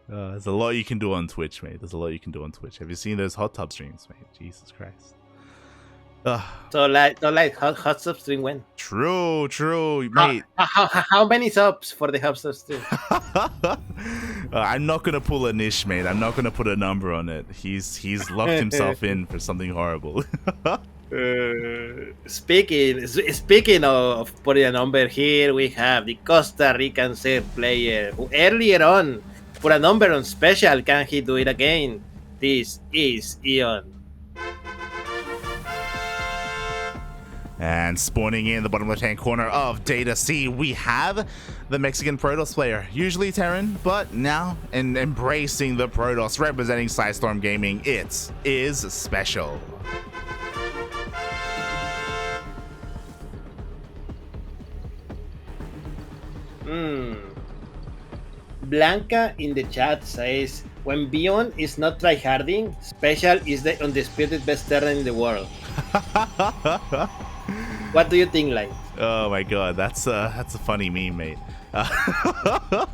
There's a lot you can do on Twitch, mate. There's a lot you can do on Twitch. Have you seen those hot tub streams, mate? Jesus Christ. So like hot tub stream when? True, mate. How many subs for the hot tub stream? I'm not gonna pull a niche, mate. I'm not gonna put a number on it. He's locked himself in for something horrible. Speaking of putting a number here, we have the Costa Rican set player who earlier on put a number on SpeCial. Can he do it again? This is EON. And spawning in the bottom left-hand corner of Data C, we have the Mexican Protoss player, usually Terran, but now embracing the Protoss, representing Sidestorm Gaming, it is SpeCial. Blanca in the chat says, when Bion is not tryharding, SpeCial is the undisputed best Terran in the world. What do you think, Light? Oh my god, that's a funny meme, mate. Oh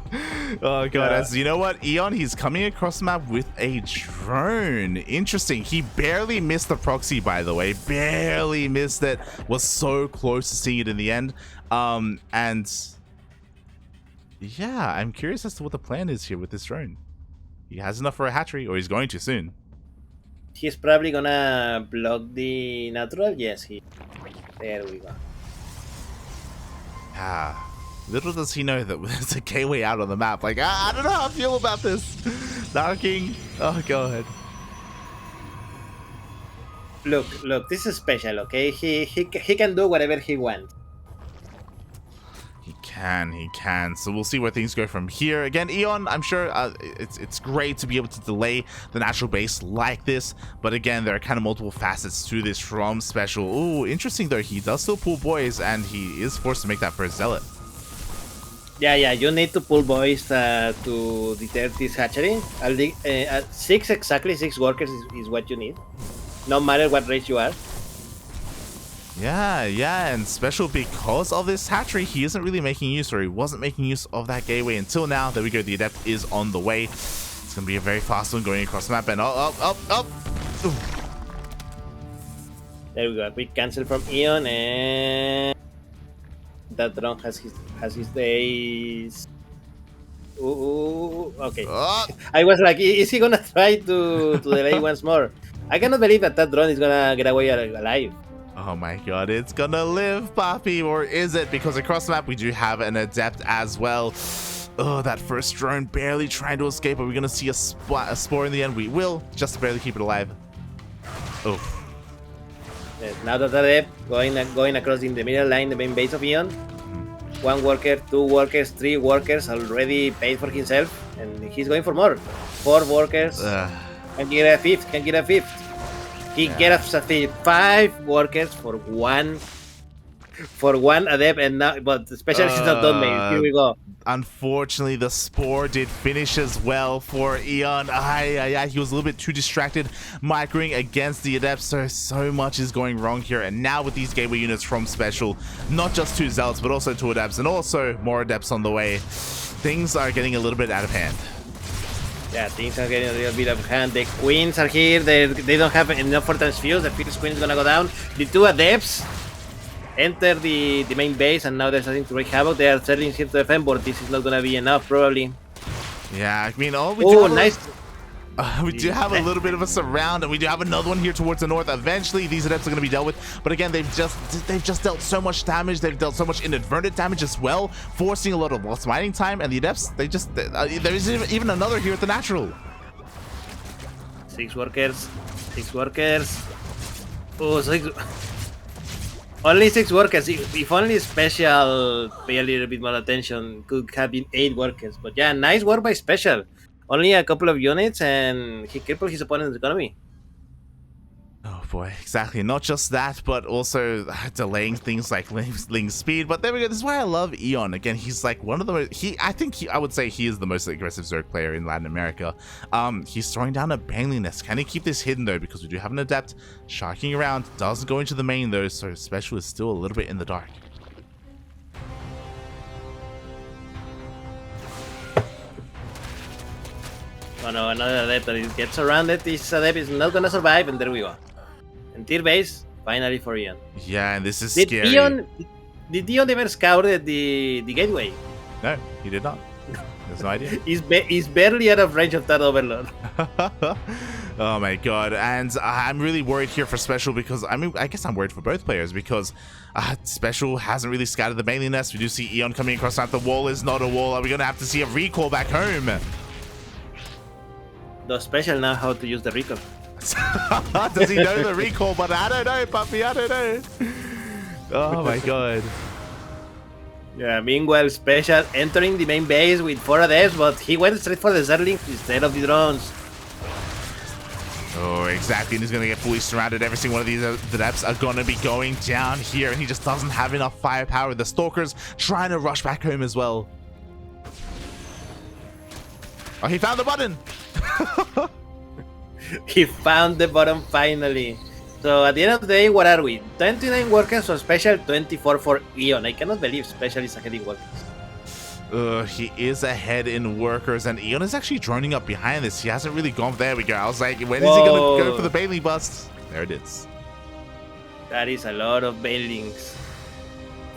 god, as you know what, EON, he's coming across the map with a drone. Interesting. He barely missed the proxy, by the way. Barely missed it. Was so close to seeing it in the end. And yeah, I'm curious as to what the plan is here with this drone. He has enough for a hatchery, or he's going to soon. He's probably gonna block the natural. Yes, there we go. Little does he know that there's a gateway out on the map. Like, I don't know how I feel about this. Darking. Oh, go ahead. Look, this is SpeCial, okay? He can do whatever he wants. He can. So we'll see where things go from here. Again, EON, I'm sure it's great to be able to delay the natural base like this. But again, there are kind of multiple facets to this from SpeCial. Ooh, interesting though. He does still pull boys, and he is forced to make that first zealot. Yeah, you need to pull boys to deter this hatchery. Six workers is what you need, no matter what race you are. Yeah, and SpeCial, because of this hatchery, he isn't really making use, or he wasn't making use of that gateway until now. There we go, the Adept is on the way. It's going to be a very fast one going across the map, and up. Ooh. There we go, quick cancel from EON, and that drone has his days. Ooh, okay. I was like, is he gonna try to delay once more? I cannot believe that drone is gonna get away alive. Oh my god, it's gonna live, Papi, or is it? Because across the map we do have an Adept as well. Oh, that first drone barely trying to escape. Are we gonna see a spore in the end? We will, just to barely keep it alive. Oh. Yes, now that Adept going across in the middle line, the main base of EON. 1 worker, 2 workers, 3 workers already paid for himself, and he's going for more. 4 workers. Can get a fifth. He gets a 5 workers for one Adept, and now, but the specialist is not done, mate. Here we go. Unfortunately, the spore did finish as well for EON. He was a little bit too distracted microing against the Adept, so much is going wrong here. And now with these gateway units from SpeCial, not just 2 Zealots, but also 2 Adepts, and also more Adepts on the way, things are getting a little bit out of hand. Yeah, things are getting a little bit out of hand. The Queens are here. They don't have enough for transfuse. The first Queen is gonna go down. The 2 Adepts enter the main base, and now they're starting to wreak havoc. They are starting here to defend, but this is not gonna be enough, probably. Yeah, I mean, nice. We do have a little bit of a surround, and we do have another one here towards the north. Eventually, these Adepts are going to be dealt with, but again, they've just dealt so much damage. They've dealt so much inadvertent damage as well, forcing a lot of lost mining time. And the Adepts, there is even another here at the natural. 6 workers. Oh, 6. Only 6 workers. If only SpeCial pay a little bit more attention, could have been 8 workers. But yeah, nice work by SpeCial. Only a couple of units, and he crippled his opponent's economy. Oh boy, exactly. Not just that, but also delaying things like Ling's speed. But there we go. This is why I love EON. Again, he's like one of the most... I would say he is the most aggressive Zerg player in Latin America. He's throwing down a Bangling Nest. Can he keep this hidden though? Because we do have an Adept sharking around. Doesn't go into the main though, so SpeCial is still a little bit in the dark. Oh no, another adept that it gets surrounded. This adept is not gonna survive, and there we go. And tier base, finally for Eon. Yeah, and this is Did scary. Did Eon ever scout the gateway? No, he did not. There's no idea. He's barely out of range of that Overlord. Oh my god, and I'm really worried here for SpeCial because, I mean, I guess I'm worried for both players because SpeCial hasn't really scattered the mailing nest. We do see Eon coming across that. The wall is not a wall. Are we going to have to see a recall back home? Does SpeCial know how to use the recall? Does he know the recall? But I don't know, puppy, I don't know. Oh my god. Yeah, meanwhile, SpeCial entering the main base with 4 adepts, but he went straight for the Zerling instead of the drones. Oh, exactly, and he's going to get fully surrounded. Every single one of these adepts are going to be going down here, and he just doesn't have enough firepower. The Stalkers trying to rush back home as well. Oh, he found the button! He found the bottom finally. So at the end of the day, what are we? 29 workers for SpeCial, 24 for Eon. I cannot believe SpeCial is ahead in workers. He is ahead in workers, and Eon is actually droning up behind this. He hasn't really gone. There we go. I was like, when is he going to go for the Bailey bust? There it is. That is a lot of Bailings.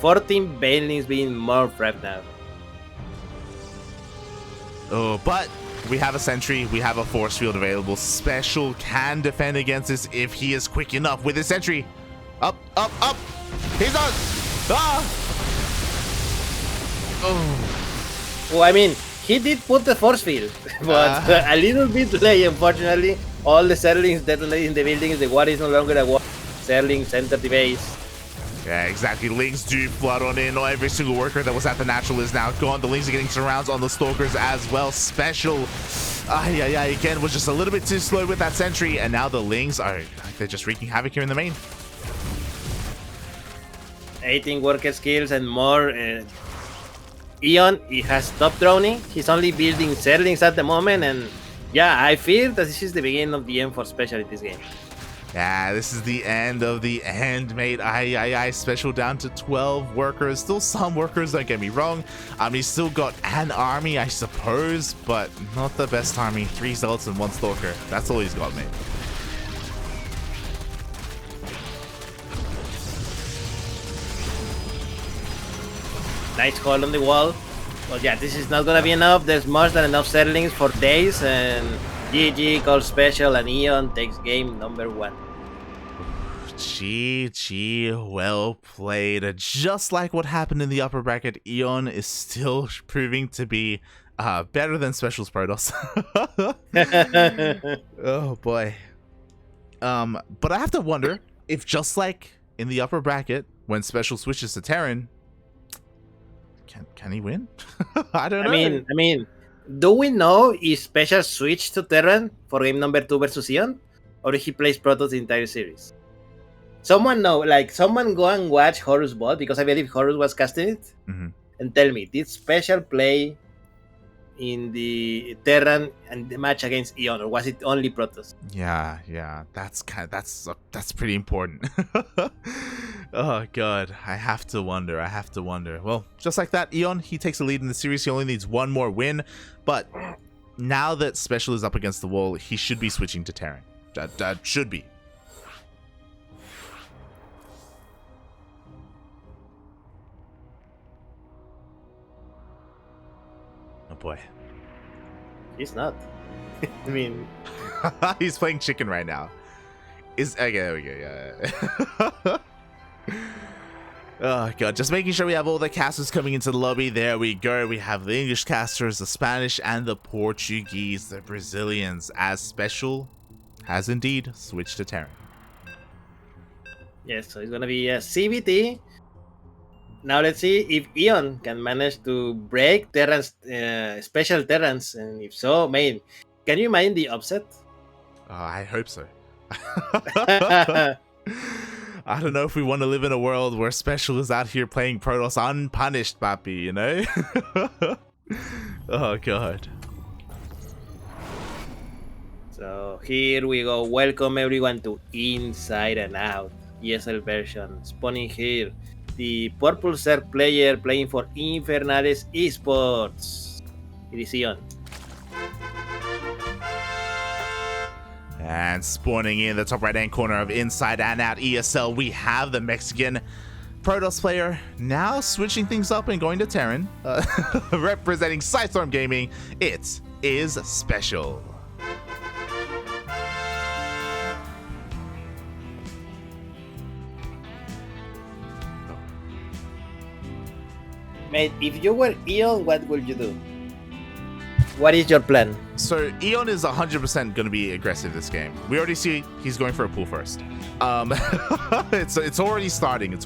14 Bailings being more prepped now. Oh, but we have a sentry, we have a force field available. SpeCial can defend against this if he is quick enough with his sentry. Up, up, up. He's on. Ah. Oh. Well, I mean, he did put the force field, but a little bit late, unfortunately. All the Zerlings detonated in the buildings. The war is no longer a war. Zerlings enter the base. Yeah, exactly. Lings do flood on in. Every single worker that was at the natural is now gone. The Lings are getting surrounds on the Stalkers as well. SpeCial, again, was just a little bit too slow with that sentry. And now the Lings are, they're just wreaking havoc here in the main. 18 worker skills and more. Eon, he has stopped droning. He's only building Zerlings at the moment. And yeah, I feel that this is the beginning of the end for SpeCial in this game. Yeah, this is the end of the end, mate. SpeCial down to 12 workers. Still some workers, don't get me wrong. He's still got an army, I suppose, but not the best army. 3 zealots and 1 stalker. That's all he's got, mate. Nice hold on the wall. But yeah, this is not gonna be enough. There's more than enough Zerlings for days, and GG calls SpeCial, and Eon takes game number 1. GG, well played. Just like what happened in the upper bracket, Eon is still proving to be better than SpeCial's Protoss. Oh boy. But I have to wonder if, just like in the upper bracket, when SpeCial switches to Terran, can he win? I don't know. I mean, do we know if SpeCial switched to Terran for game number 2 versus Eon, or if he plays Protoss the entire series? Someone know, like, someone go and watch Horus Bot, because I believe Horus was casting it, and tell me, did SpeCial play in the Terran and the match against Eon, or was it only Protoss? Yeah, that's pretty important. Oh god, I have to wonder. Well, just like that, Eon, he takes the lead in the series. He only needs 1 more win, but now that SpeCial is up against the wall, he should be switching to Terran. That should be. Oh boy. He's not. I mean, he's playing chicken right now. Okay, there we go. Yeah. Oh god, just making sure we have all the casters coming into the lobby. There we go. We have the English casters, the Spanish, and the Portuguese, the Brazilians, as SpeCial has indeed switched to Terran. Yes, so it's gonna be a CBT. Now let's see if Eon can manage to break Terran's SpeCial Terrans, and if so, man, can you imagine the upset? I hope so. I don't know if we want to live in a world where SpeCial is out here playing Protoss unpunished, papi, you know? Oh god. So here we go. Welcome everyone to Inside and Out ESL version. Spawning here, the purple Zerg player playing for Infernales Esports. It is Eon. And spawning in the top right-hand corner of Inside and Out ESL, we have the Mexican Protoss player now switching things up and going to Terran. Representing Sidestorm Gaming, it is SpeCial. Mate, if you were EON, what would you do? What is your plan? So EON is 100% going to be aggressive this game. We already see he's going for a pull first. It's already starting.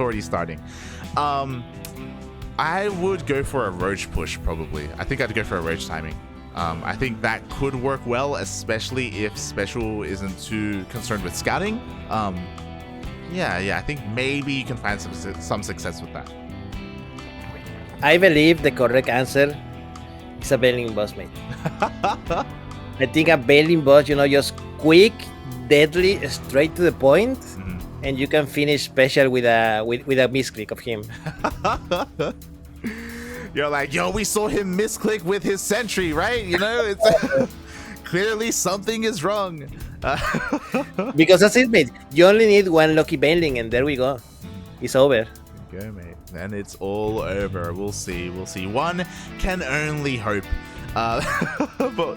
I would go for a Roach push probably. I think I'd go for a Roach timing. I think that could work well, especially if SpeCial isn't too concerned with scouting. Yeah, I think maybe you can find some success with that. I believe the correct answer is a Bailing Boss, mate. I think a Bailing Boss, just quick, deadly, straight to the point, and you can finish SpeCial with a misclick of him. You're like, yo, we saw him misclick with his sentry, right? It's clearly something is wrong. Because that's it, mate. You only need one lucky Bailing, and there we go. It's over. Go, mate. And it's all over. We'll see. One can only hope. But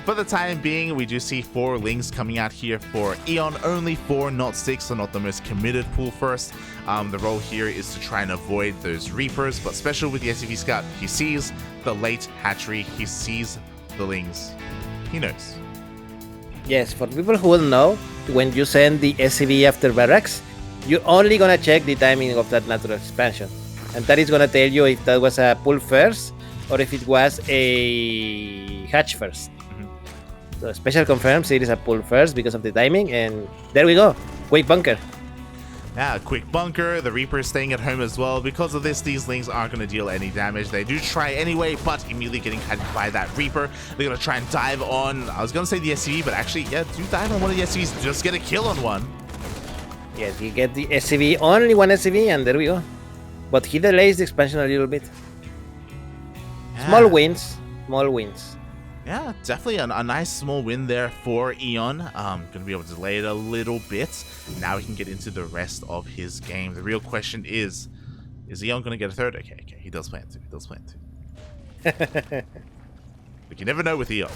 for the time being, we do see 4 Lings coming out here for EON. Only 4, not 6, so not the most committed pool first. The role here is to try and avoid those Reapers, but SpeCial with the SCV Scout, he sees the late hatchery, he sees the Lings. He knows. Yes, for people who don't know, when you send the SCV after barracks, you're only gonna check the timing of that natural expansion, and that is gonna tell you if that was a pull first or if it was a hatch first. So SpeCial confirms it is a pull first because of the timing, and there we go. Quick bunker. Yeah, quick bunker. The Reaper is staying at home as well. Because of this, these Lings aren't going to deal any damage. They do try anyway, but immediately getting had by that Reaper. They're going to try and dive on, I was going to say the SCV, but actually, yeah, do dive on one of the SCVs. Just get a kill on one. Yes, you get the SCV, only one SCV, and there we go. But he delays the expansion a little bit. Yeah. Small wins. Yeah, definitely a nice small win there for EON. Going to be able to delay it a little bit. Now he can get into the rest of his game. The real question is EON going to get a third? Okay, he does plan to. But you never know with EON.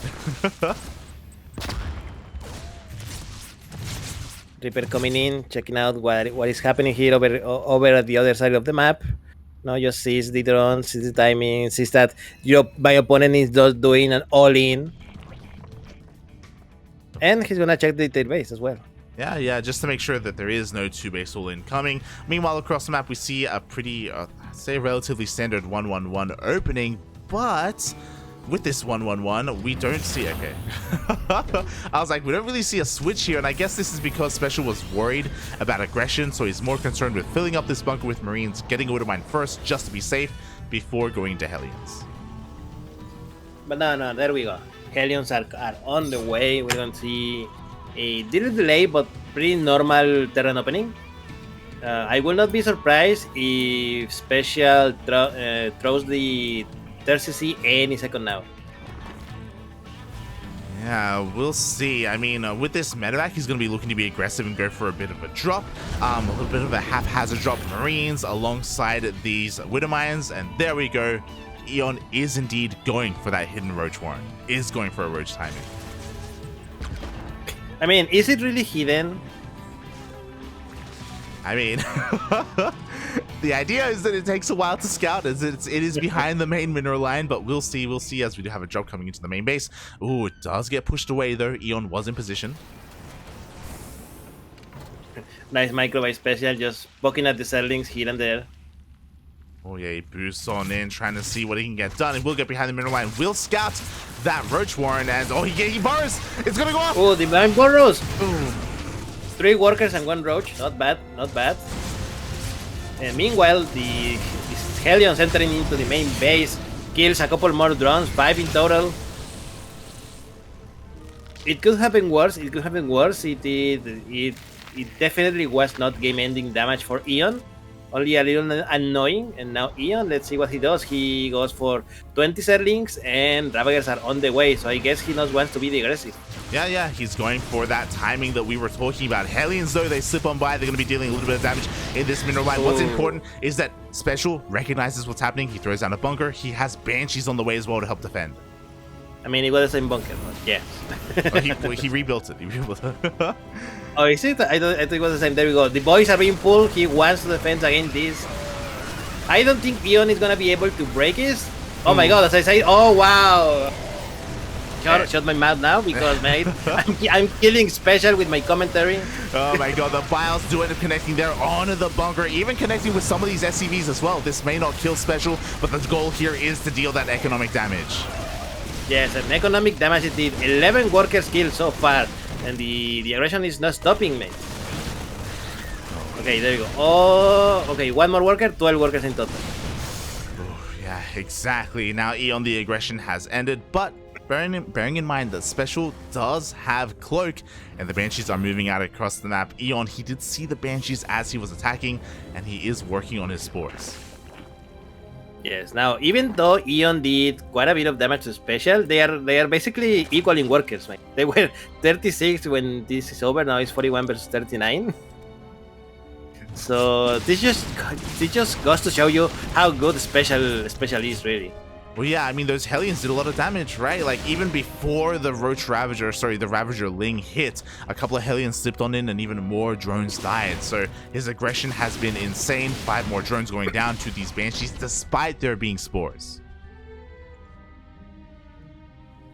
Reaper coming in, checking out what is happening here over at the other side of the map. No, just sees the drone, sees the timing, sees that my opponent is just doing an all-in. And he's gonna check the tail base as well. Yeah, just to make sure that there is no 2-base all-in coming. Meanwhile, across the map, we see a pretty, say, relatively standard 1-1-1 opening, but with this 1-1-1, we don't see. Okay. I was like, we don't really see a switch here, and I guess this is because SpeCial was worried about aggression, so he's more concerned with filling up this bunker with Marines, getting over to mine first just to be safe before going to Hellions. But no, there we go. Hellions are on the way. We're going to see a little delay, but pretty normal Terran opening. I will not be surprised if SpeCial throws the CC any second now. Yeah, we'll see. I mean, with this medevac, he's going to be looking to be aggressive and go for a bit of a drop. A little bit of a haphazard drop of Marines alongside these Widow Mines. And there we go. EON is indeed going for that hidden Roach Warren. Is going for a Roach timing. I mean, is it really hidden? I mean, the idea is that it takes a while to scout, as it is behind the main mineral line, but we'll see as we do have a drop coming into the main base. Ooh, it does get pushed away though. EON was in position. Nice micro by SpeCial, just poking at the Zerlings here and there. Oh yeah, he boosts on in, trying to see what he can get done, and we'll get behind the mineral line. We'll scout that Roach Warren, and he bursts! It's gonna go off! Oh, the blind burrows! 3 workers and 1 roach, not bad. And meanwhile, the Hellions entering into the main base, kills a couple more drones, 5 in total. It could happen worse. It definitely was not game-ending damage for EON, only a little annoying. And now EON, let's see what he does. He goes for 20 Zerlings, and Ravagers are on the way, so I guess he not wants to be the aggressive. Yeah, he's going for that timing that we were talking about. Hellions, though, they slip on by. They're going to be dealing a little bit of damage in this mineral line. What's important is that SpeCial recognizes what's happening. He throws down a bunker. He has Banshees on the way as well to help defend. I mean, it was the same bunker, but yeah. He rebuilt it. Oh, is it? I think it was the same. There we go. The boys are being pulled. He wants to defend against this. I don't think EON is going to be able to break this. Oh my god, as I say, oh wow. Shut my mouth now because, mate, I'm killing SpeCial with my commentary. Oh my god, the Biles do end up connecting there onto the bunker, even connecting with some of these SCVs as well. This may not kill SpeCial, but the goal here is to deal that economic damage. Yes, an economic damage it did. 11 workers killed so far, and the aggression is not stopping, mate. Okay, there you go. Oh, okay, one more worker, 12 workers in total. Yeah, exactly. Now EON, the aggression has ended, but bearing in mind that SpeCial does have Cloak, and the Banshees are moving out across the map. EON, he did see the Banshees as he was attacking, and he is working on his spores. Yes, now even though EON did quite a bit of damage to SpeCial, they are basically equal in workers, right? They were 36 when this is over, now it's 41 versus 39. So this just goes to show you how good SpeCial is, really. Well, yeah, I mean, those Hellions did a lot of damage, right? Like, even before the the Ravager Ling hit, a couple of Hellions slipped on in and even more drones died. So his aggression has been insane. 5 more drones going down to these Banshees, despite there being spores.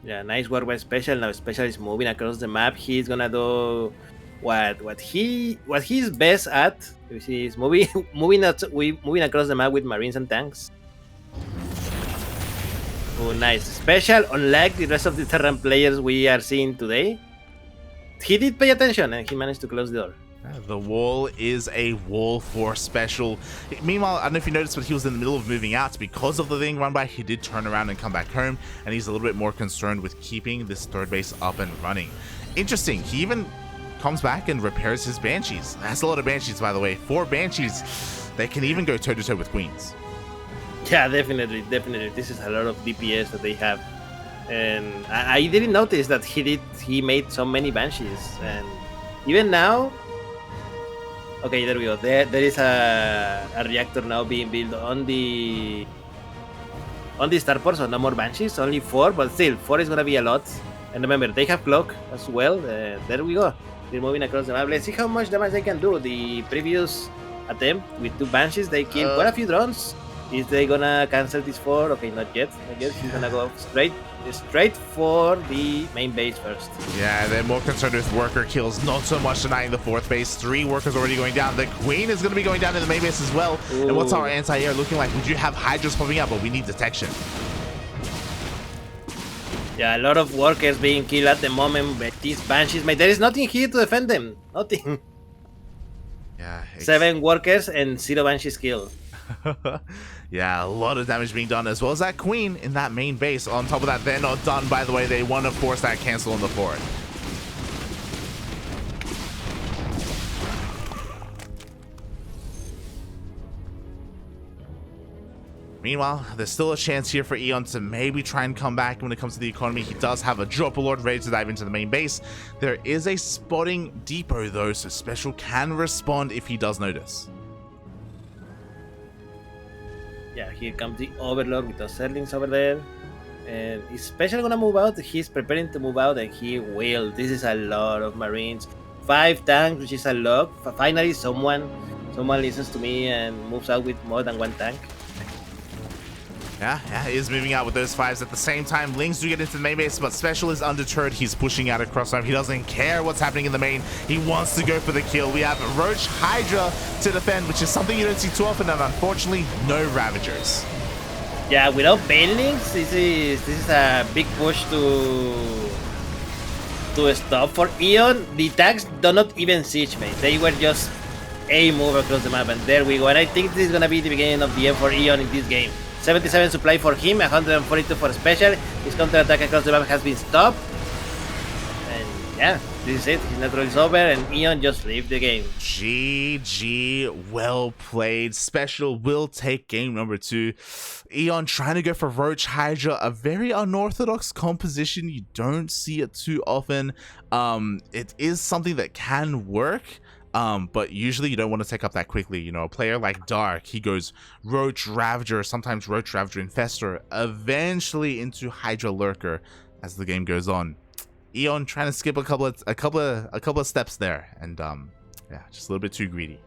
Yeah, nice work by SpeCial. Now SpeCial is moving across the map. He's gonna do what he's best at, which is moving across the map with Marines and tanks. Oh, nice. SpeCial, unlike the rest of the Terran players we are seeing today, he did pay attention and he managed to close the door. The wall is a wall for SpeCial. Meanwhile, I don't know if you noticed, but he was in the middle of moving out. Because of the thing run by, he did turn around and come back home, and he's a little bit more concerned with keeping this third base up and running. Interesting, he even comes back and repairs his Banshees. That's a lot of Banshees, by the way. 4 Banshees. They can even go toe-to-toe with Queens. Yeah, definitely. This is a lot of DPS that they have, and I didn't notice that he made so many Banshees, and even now. Okay, there we go. There is a reactor now being built on the starport, so no more Banshees, only 4, but still 4 is gonna be a lot. And remember, they have Cloak as well. There we go. They're moving across the map. Let's see how much damage they can do. The previous attempt with 2 Banshees, they killed quite a few drones. Is they gonna cancel this 4? Okay, not yet. He's gonna go straight for the main base first. Yeah, they're more concerned with worker kills, not so much denying the 4th base. 3 workers already going down. The Queen is gonna be going down in the main base as well. Ooh. And what's our anti-air looking like? We do have Hydras popping up, but we need detection. Yeah, a lot of workers being killed at the moment, but these Banshees, mate, there is nothing here to defend them. Nothing. Yeah. 7 workers and 0 Banshees killed. Yeah, a lot of damage being done, as well as that Queen in that main base. On top of that, they're not done, by the way. They want to force that cancel on the fort. Meanwhile, there's still a chance here for EON to maybe try and come back when it comes to the economy. He does have a Dropper Lord ready to dive into the main base. There is a spotting depot, though, so SpeCial can respond if he does notice. Yeah, here comes the Overlord with those Zerlings over there. And is SpeCial gonna move out? He's preparing to move out, and he will. This is a lot of Marines. 5 tanks, which is a lot. Finally, someone listens to me and moves out with more than 1 tank. Yeah, he is moving out with those 5s. At the same time, Lings do get into the main base, but SpeCial is undeterred. He's pushing out across home. He doesn't care what's happening in the main. He wants to go for the kill. We have Roach Hydra to defend, which is something you don't see too often, and unfortunately, no Ravagers. Yeah, without Banelings, this is a big push to stop for EON. The tanks do not even siege, mate. They were just a move across the map, and there we go. And I think this is gonna be the beginning of the end for EON in this game. 77 supply for him, 142 for SpeCial. His counter attack across the map has been stopped. And yeah, This is it. His natural is over, and EON just leave the game. GG, well played. SpeCial will take game number 2. EON trying to go for Roach Hydra, a very unorthodox composition. You don't see it too often. It is something that can work. But usually you don't want to take up that quickly. You know, a player like Dark, he goes Roach Ravager, sometimes Roach Ravager Infestor, eventually into Hydra Lurker as the game goes on. EON trying to skip a couple of steps there, and yeah, just a little bit too greedy,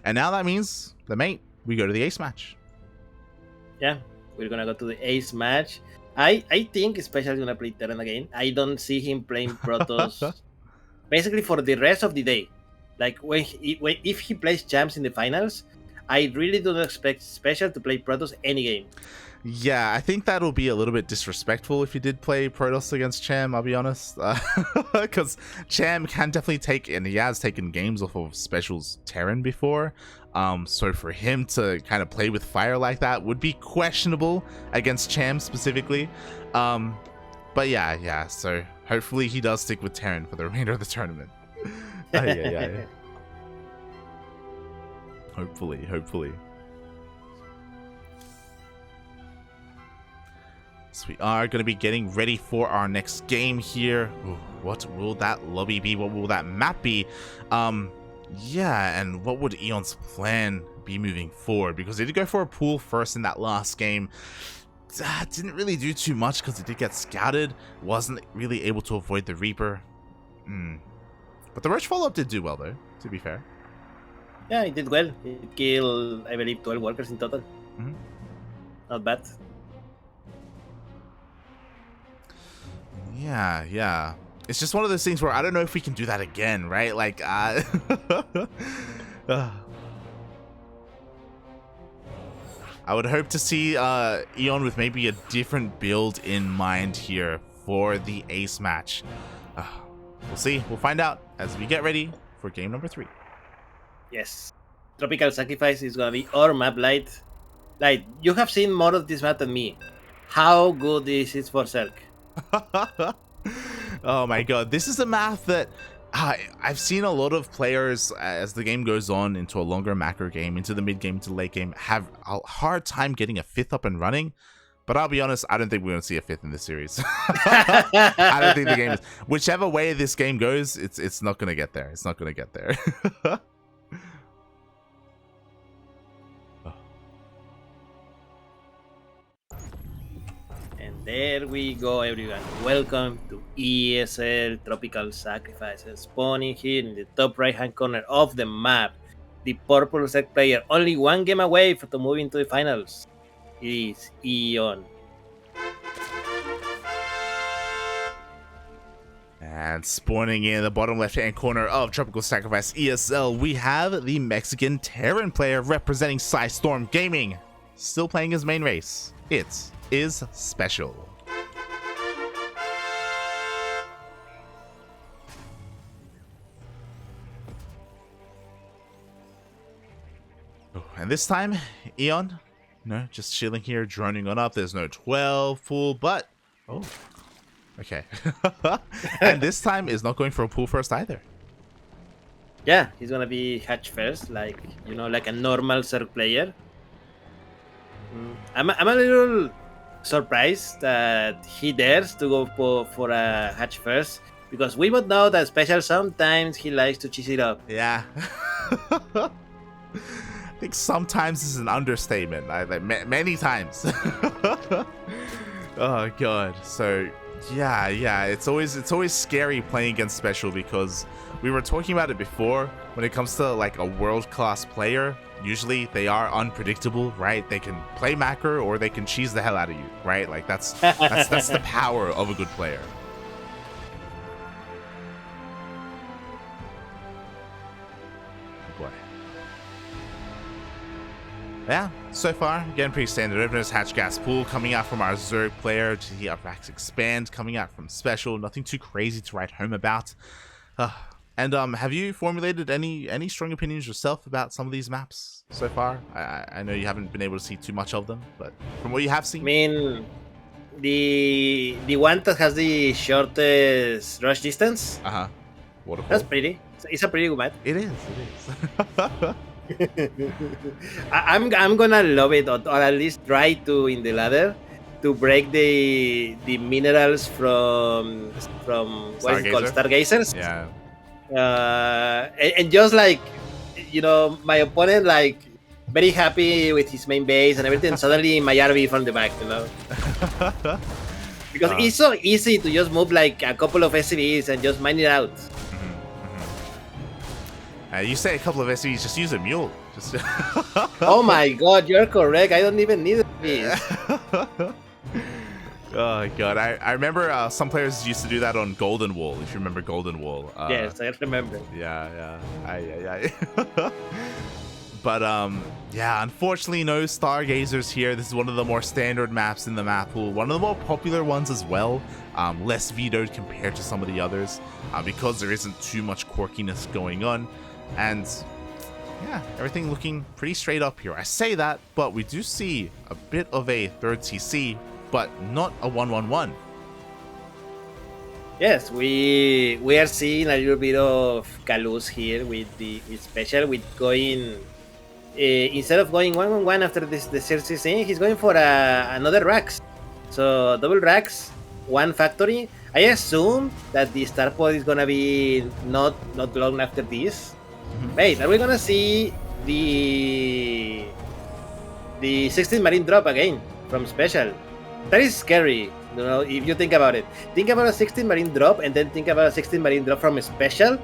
And now that means the mate, we go to the ace match. Yeah, we're gonna go to the ace match. I think SpeCial is gonna play Terran again. I don't see him playing Protoss basically for the rest of the day. Like if he plays champs in the finals, I really don't expect SpeCial to play Protoss any game. Yeah, I think that'll be a little bit disrespectful if he did play Protoss against Cham, I'll be honest. Because Cham can definitely take, and he has taken games off of SpeCial's Terran before. So for him to kind of play with fire like that would be questionable against Cham specifically. But yeah, so hopefully he does stick with Terran for the remainder of the tournament. Yeah. Hopefully. So we are going to be getting ready for our next game here. Ooh, what will that lobby be? What will that map be? Yeah, and what would EON's plan be moving forward? Because they did go for a pool first in that last game. Didn't really do too much because it did get scouted. Wasn't really able to avoid the Reaper. But the Roach follow-up did do well, though, to be fair. Yeah, it did well. It killed, I believe, 12 workers in total. Not bad. Yeah. It's just one of those things where I don't know if we can do that again, right? Like, I would hope to see EON with maybe a different build in mind here for the ace match. We'll see. We'll find out as we get ready for game number 3. Yes. Tropical Sacrifice is gonna be our map, Light. Light, you have seen more of this map than me. How good is it for Zerg? Oh my god, this is a map that I've seen a lot of players as the game goes on into a longer macro game, into the mid game, into the late game, have a hard time getting a 5th up and running. But I'll be honest, I don't think we're going to see a 5th in this series. I don't think the game is, whichever way this game goes, it's not going to get there. It's not going to get there. There we go, everyone. Welcome to ESL Tropical Sacrifice. Spawning here in the top right hand corner of the map. The purple set player, only one game away to move into the finals. It is EON. And spawning in the bottom left hand corner of Tropical Sacrifice ESL, we have the Mexican Terran player representing Storm Gaming. Still playing his main race. It is SpeCial. And this time, EON, just chilling here, droning on up. There's no 12 pool, but okay. And this time is not going for a pool first either. Yeah, he's gonna be hatch first, like like a normal Zerg player. I'm a little surprised that he dares to go for a hatch first, because we both know that SpeCial sometimes he likes to cheese it up. Yeah. I think sometimes is an understatement. Many times. Oh god. So yeah, it's always scary playing against SpeCial, because we were talking about it before. When it comes to like a world-class player, usually they are unpredictable, right? They can play macro or they can cheese the hell out of you, right? Like that's the power of a good player. Boy. Yeah, so far, getting pretty standard. Openers, hatch gas pool coming out from our Zerg player. GT upracks expand coming out from SpeCial. Nothing too crazy to write home about. And have you formulated any strong opinions yourself about some of these maps so far? I know you haven't been able to see too much of them, but from what you have seen, I mean, the one that has the shortest rush distance. Waterfall. That's pretty. It's a pretty good map. It is. I'm gonna love it, or at least try to in the ladder to break the minerals from what is it called, stargazers. Yeah. And just like, you know, my opponent like very happy with his main base and everything. Suddenly my RV from the back, you know. Because it's so easy to just move like a couple of SCVs and just mine it out. You say a couple of SCVs, just use a mule. Just Oh my god, you're correct. I don't even need this. Oh god, I remember some players used to do that on Golden Wall, if you remember Golden Wall. Yes, I remember. Yeah. But yeah, unfortunately no stargazers here. This is one of the more standard maps in the map pool, one of the more popular ones as well. Less vetoed compared to some of the others, because there isn't too much quirkiness going on. And yeah, everything looking pretty straight up here. I say that, but we do see a bit of a third TC, but not a 1-1-1. Yes, we are seeing a little bit of Kaluz here with SpeCial, with going instead of going 1-1-1 after the CC, he's going for another racks. So double racks, one factory. I assume that the star pod is gonna be not long after this. Wait, are we gonna see the 16 marine drop again from SpeCial? That is scary, you know, if you think about it. Think about a 16 marine drop and then think about a 16 marine drop from SpeCial.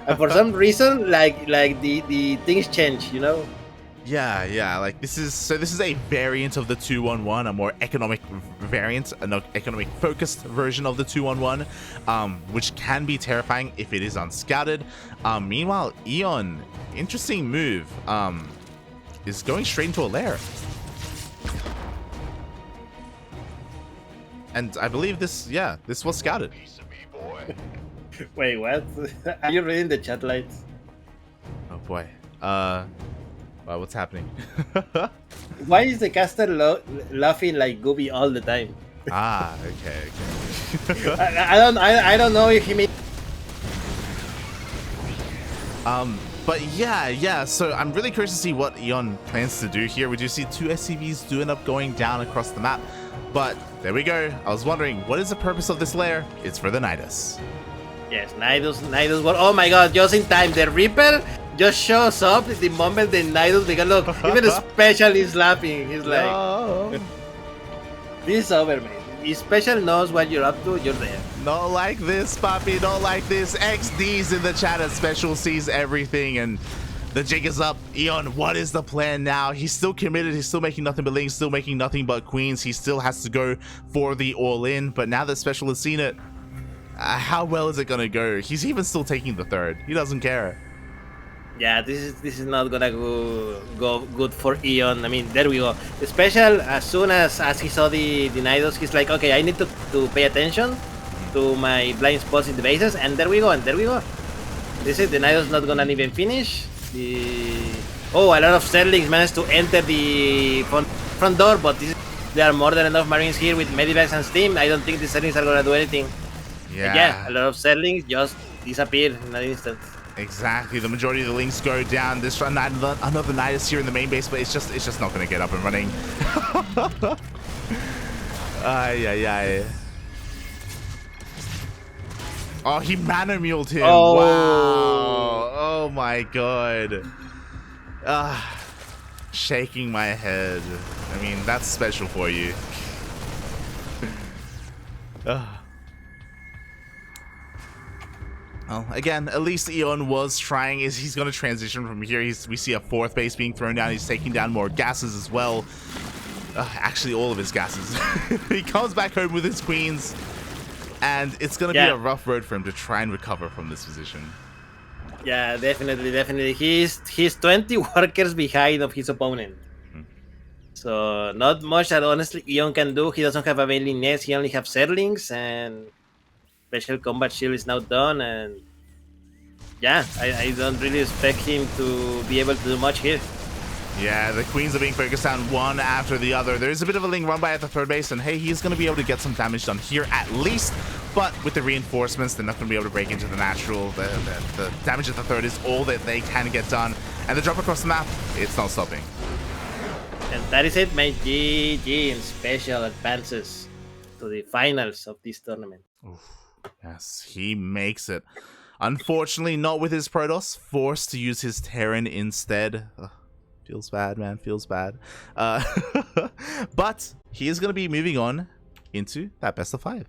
And for some reason, like the things change, you know? Yeah, like this is a variant of the 2-1-1, a more economic variant, an economic focused version of the 2-1-1, which can be terrifying if it is unscouted. Meanwhile, EON, interesting move, is going straight into a lair. And I believe this was scouted. Wait, what? Are you reading the chat lights? Oh boy. What's happening? Why is the caster laughing like Gooby all the time? Okay. I don't know if he means. But yeah. So I'm really curious to see what EON plans to do here. We do see two SCVs do end up going down across the map, but there we go. I was wondering, what is the purpose of this lair? It's for the Nidus. Yes, Nidus. Oh my god, just in time. The Reaper just shows up the moment the Nidus begin. Look, even the SpeCial is laughing. He's like, no. This is over, man. If SpeCial knows what you're up to, you're there. Not like this, Papi. Not like this. XD's in the chat as SpeCial sees everything, and the jig is up. EON, what is the plan now? He's still committed. He's still making nothing but lings, still making nothing but queens. He still has to go for the all-in, but now that SpeCial has seen it, how well is it gonna go? He's even still taking the third. He doesn't care. Yeah, this is not gonna go good for EON. I mean, there we go. SpeCial, as soon as he saw the Nidus, he's like, okay, I need to pay attention to my blind spots in the bases, and there we go. This is the Nidus not gonna even finish. A lot of Sterlings managed to enter the front door, but there are more than enough Marines here with Medivacs and Steam. I don't think the Sterlings are gonna do anything. Yeah, a lot of Sterlings just disappear in an instant. Exactly, the majority of the links go down. This run, another Nidus here in the main base, but it's just not going to get up and running. Ay. Oh, he mana muled him. Oh. Wow. Oh my god. Shaking my head. I mean, that's special for you. Well, again, at least EON was trying. He's going to transition from here. We see a fourth base being thrown down. He's taking down more gases as well. Actually, all of his gases. He comes back home with his queens, and it's going to be a rough road for him to try and recover from this position. Yeah, definitely. He's 20 workers behind of his opponent. So not much that honestly EON can do. He doesn't have a mailing nest. He only has Zerlings, and Special Combat Shield is now done, and yeah, I don't really expect him to be able to do much here. Yeah, the queens are being focused on one after the other. There's a bit of a Ling run by at the third base, and hey, he's going to be able to get some damage done here at least. But with the reinforcements, they're not going to be able to break into the natural. The damage at the third is all that they can get done. And the drop across the map, it's not stopping. And that is it, mate. GG, and SpeCial advances to the finals of this tournament. Oof. Yes, he makes it. Unfortunately, not with his Protoss, forced to use his Terran instead. Ugh, feels bad, man, feels bad. But he is going to be moving on into that best of 5.